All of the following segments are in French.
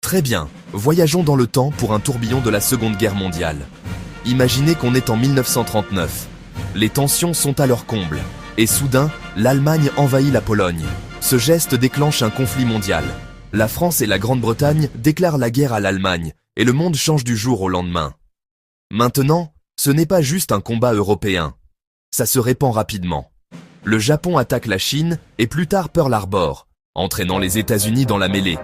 Très bien, voyageons dans le temps pour un tourbillon de la Seconde Guerre mondiale. Imaginez qu'on est en 1939. Les tensions sont à leur comble. Et soudain, l'Allemagne envahit la Pologne. Ce geste déclenche un conflit mondial. La France et la Grande-Bretagne déclarent la guerre à l'Allemagne, et le monde change du jour au lendemain. Maintenant, ce n'est pas juste un combat européen. Ça se répand rapidement. Le Japon attaque la Chine et plus tard Pearl Harbor, entraînant les États-Unis dans la mêlée.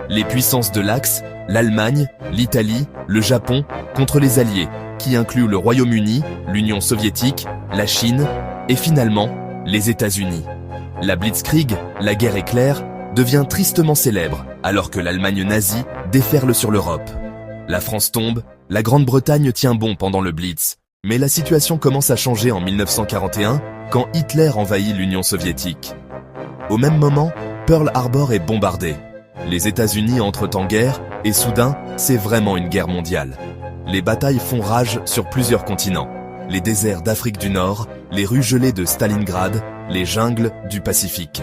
Les puissances de l'Axe, l'Allemagne, l'Italie, le Japon, contre les Alliés, qui incluent le Royaume-Uni, l'Union soviétique, la Chine et finalement les États-Unis. La Blitzkrieg, la guerre éclair, devient tristement célèbre alors que l'Allemagne nazie déferle sur l'Europe. La France tombe, la Grande-Bretagne tient bon pendant le Blitz, mais la situation commence à changer en 1941 quand Hitler envahit l'Union soviétique. Au même moment, Pearl Harbor est bombardée. Les États-Unis entrent en guerre et soudain, c'est vraiment une guerre mondiale. Les batailles font rage sur plusieurs continents. Les déserts d'Afrique du Nord, les rues gelées de Stalingrad, les jungles du Pacifique.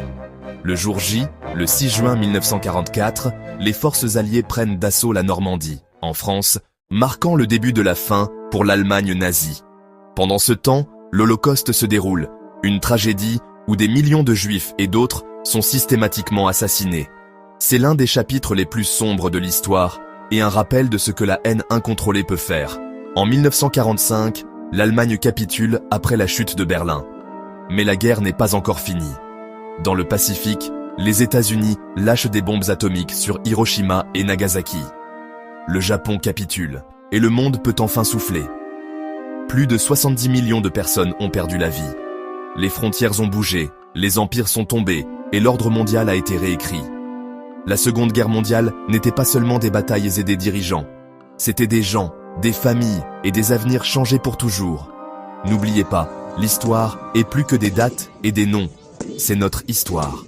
Le jour J, le 6 juin 1944, les forces alliées prennent d'assaut la Normandie, en France, marquant le début de la fin pour l'Allemagne nazie. Pendant ce temps, l'Holocauste se déroule, une tragédie où des millions de Juifs et d'autres sont systématiquement assassinés. C'est l'un des chapitres les plus sombres de l'histoire et un rappel de ce que la haine incontrôlée peut faire. En 1945, l'Allemagne capitule après la chute de Berlin. Mais la guerre n'est pas encore finie. Dans le Pacifique, les États-Unis lâchent des bombes atomiques sur Hiroshima et Nagasaki. Le Japon capitule, et le monde peut enfin souffler. Plus de 70 millions de personnes ont perdu la vie. Les frontières ont bougé, les empires sont tombés, et l'ordre mondial a été réécrit. La Seconde Guerre mondiale n'était pas seulement des batailles et des dirigeants. C'était des gens, des familles et des avenirs changés pour toujours. N'oubliez pas, l'histoire est plus que des dates et des noms. C'est notre histoire.